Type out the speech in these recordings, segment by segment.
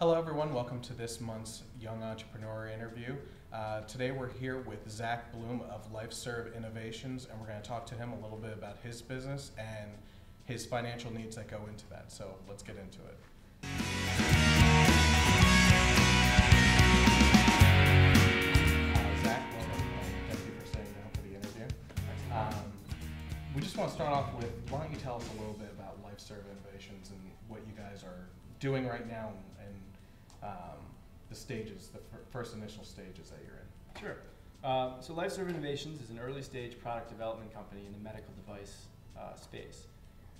Hello everyone, welcome to this month's Young Entrepreneur Interview. Today we're here with Zach Bloom of Lifeserve Innovations, and we're going to talk to him a little bit about his business and his financial needs that go into that. So let's get into it. Zach, welcome. Thank you for sitting down for the interview. We just want to start off with, why don't you tell us a little bit about Lifeserve Innovations and what you guys are doing right now and the stages, the first initial stages that you're in. Sure. So Lifeserve Innovations is an early stage product development company in the medical device space.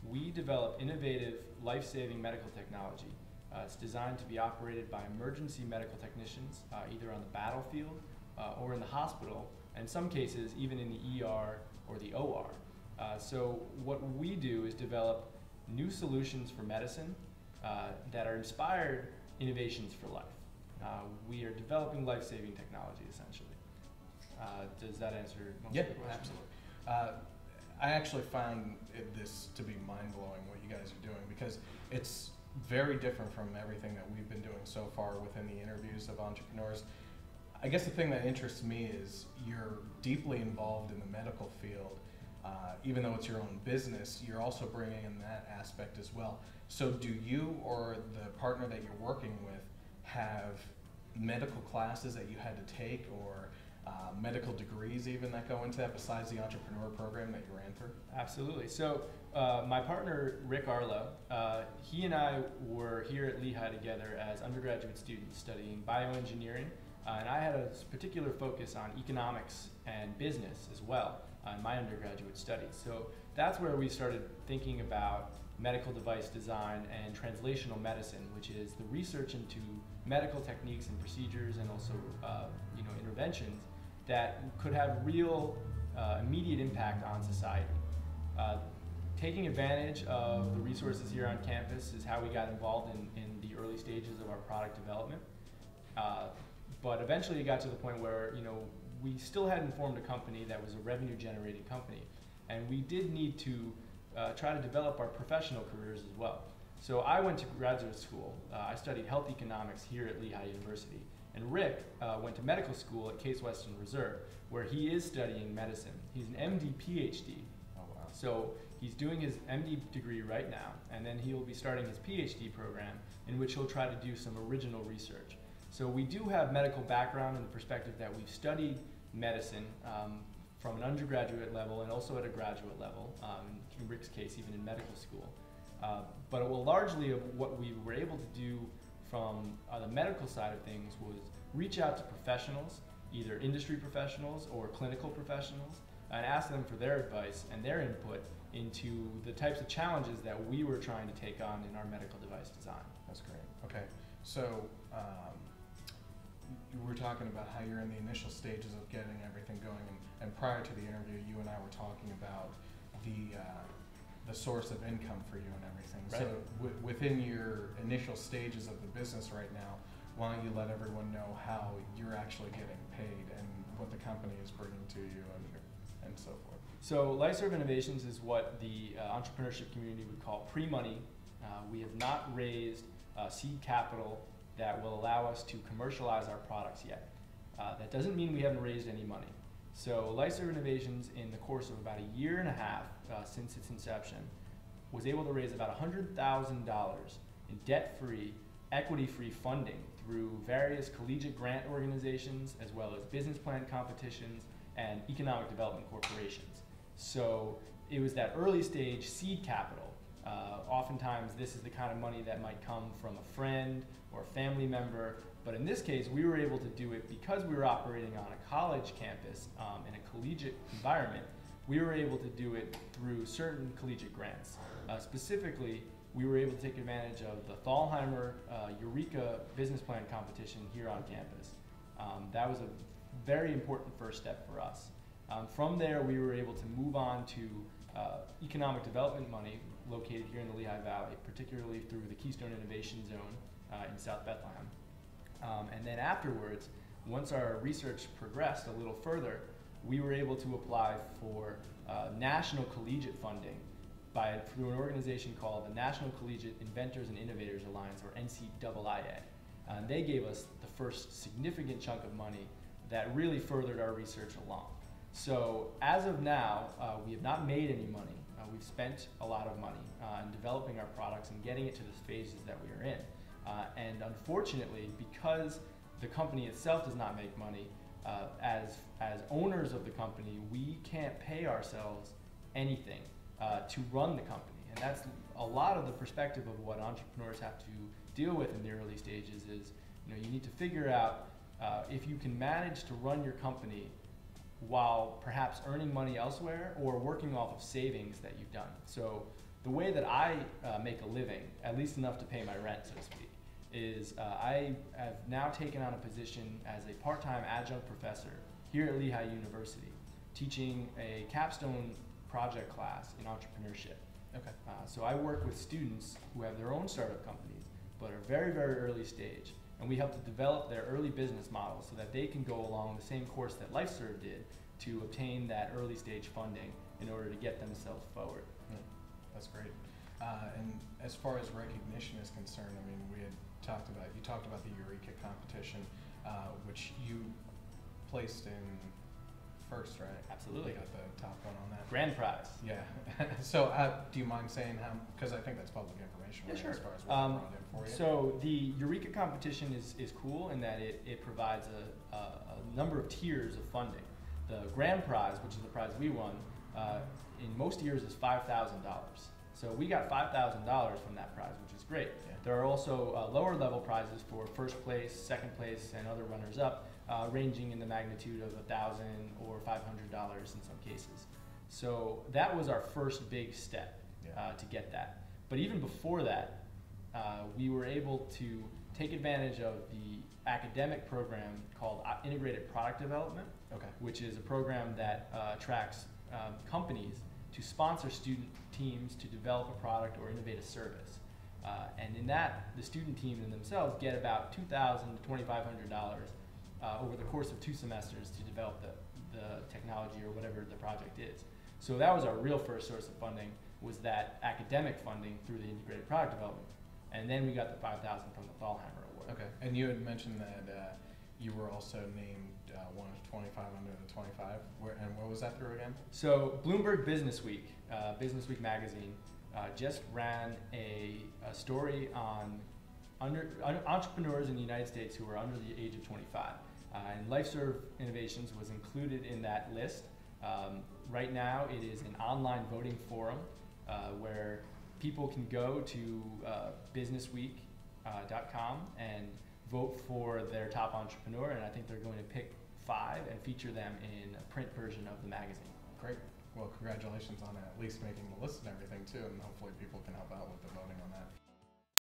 We develop innovative, life-saving medical technology. It's designed to be operated by emergency medical technicians, either on the battlefield or in the hospital, and in some cases even in the ER or the OR. So what we do is develop new solutions for medicine that are inspired innovations for life. We are developing life-saving technology, essentially. Does that answer most of the question? Absolutely. I actually found this to be mind-blowing, what you guys are doing, because it's very different from everything that we've been doing so far within the interviews of entrepreneurs. I guess the thing that interests me is you're deeply involved in the medical field. Even though it's your own business, you're also bringing in that aspect as well. So do you or the partner that you're working with have medical classes that you had to take, or medical degrees even that go into that, besides the entrepreneur program that you ran through? Absolutely. So my partner, Rick Arlo, he and I were here at Lehigh together as undergraduate students studying bioengineering, and I had a particular focus on economics and business as well in my undergraduate studies. So that's where we started thinking about medical device design and translational medicine, which is the research into medical techniques and procedures and also interventions that could have real immediate impact on society. Taking advantage of the resources here on campus is how we got involved in the early stages of our product development. But eventually it got to the point where we still hadn't formed a company that was a revenue generating company, and we did need to try to develop our professional careers as well. So I went to graduate school. I studied health economics here at Lehigh University, and Rick went to medical school at Case Western Reserve, where he is studying medicine. He's an MD PhD. Oh wow. So he's doing his MD degree right now, and then he'll be starting his PhD program, in which he'll try to do some original research. So we do have medical background in the perspective that we've studied medicine from an undergraduate level and also at a graduate level, in Rick's case, even in medical school. But largely of what we were able to do from the medical side of things was reach out to professionals, either industry professionals or clinical professionals, and ask them for their advice and their input into the types of challenges that we were trying to take on in our medical device design. That's great. Okay, so you were talking about how you're in the initial stages of getting everything going, and prior to the interview, you and I were talking about the source of income for you and everything. Right. So within your initial stages of the business right now, why don't you let everyone know how you're actually getting paid and what the company is bringing to you and so forth. So Lifeserve Innovations is what the entrepreneurship community would call pre-money. We have not raised seed capital that will allow us to commercialize our products yet. That doesn't mean we haven't raised any money. So Lifeserve Innovations, in the course of about a year and a half since its inception, was able to raise about $100,000 in debt-free, equity-free funding through various collegiate grant organizations, as well as business plan competitions and economic development corporations. So it was that early stage seed capital. Oftentimes this is the kind of money that might come from a friend or a family member, but in this case we were able to do it because we were operating on a college campus in a collegiate environment. We were able to do it through certain collegiate grants. Specifically, we were able to take advantage of the Thalheimer Eureka business plan competition here on campus. That was a very important first step for us. From there, we were able to move on to economic development money located here in the Lehigh Valley, particularly through the Keystone Innovation Zone in South Bethlehem. And then afterwards, once our research progressed a little further, we were able to apply for national collegiate funding through an organization called the National Collegiate Inventors and Innovators Alliance, or NCIIA. And they gave us the first significant chunk of money that really furthered our research along. So as of now, we have not made any money. We've spent a lot of money in developing our products and getting it to the phases that we are in. And unfortunately, because the company itself does not make money, as owners of the company, we can't pay ourselves anything to run the company. And that's a lot of the perspective of what entrepreneurs have to deal with in the early stages is, you need to figure out if you can manage to run your company while perhaps earning money elsewhere or working off of savings that you've done. So the way that I make a living, at least enough to pay my rent, so to speak, is I have now taken on a position as a part-time adjunct professor here at Lehigh University, teaching a capstone project class in entrepreneurship. Okay. So I work with students who have their own startup companies, but are very, very early stage. And we help to develop their early business models so that they can go along the same course that Lifeserve did to obtain that early stage funding in order to get themselves forward. Yeah, that's great. And as far as recognition is concerned, I mean, you talked about the Eureka competition, which you placed in first, right? Absolutely. You got the top one on that. Grand prize. Yeah. So do you mind saying how, because I think that's public information, Yeah, right, sure. as far as what they brought in for you? So the Eureka competition is cool in that it provides a number of tiers of funding. The grand prize, which is the prize we won, in most years is $5,000. So we got $5,000 from that prize, which is great. Yeah. There are also lower level prizes for first place, second place, and other runners up, ranging in the magnitude of $1,000 or $500 in some cases. So that was our first big step to get that. But even before that, we were able to take advantage of the academic program called Integrated Product Development, which is a program that attracts companies to sponsor student teams to develop a product or innovate a service. And in that, the student teams in themselves get about $2,000 to $2,500 over the course of 2 semesters to develop the technology or whatever the project is. So that was our real first source of funding, was that academic funding through the integrated product development. And then we got the $5,000 from the Thalheimer Award. Okay, and you had mentioned that you were also named one of 25 under the 25. And what was that through again? So Bloomberg Business Week magazine, just ran a story on entrepreneurs in the United States who are under the age of 25. And Lifeserve Innovations was included in that list. Right now it is an online voting forum where people can go to businessweek.com and vote for their top entrepreneur, and I think they're going to pick 5 and feature them in a print version of the magazine. Great. Well, congratulations on at least making the list and everything too, and hopefully people can help out with the voting on that.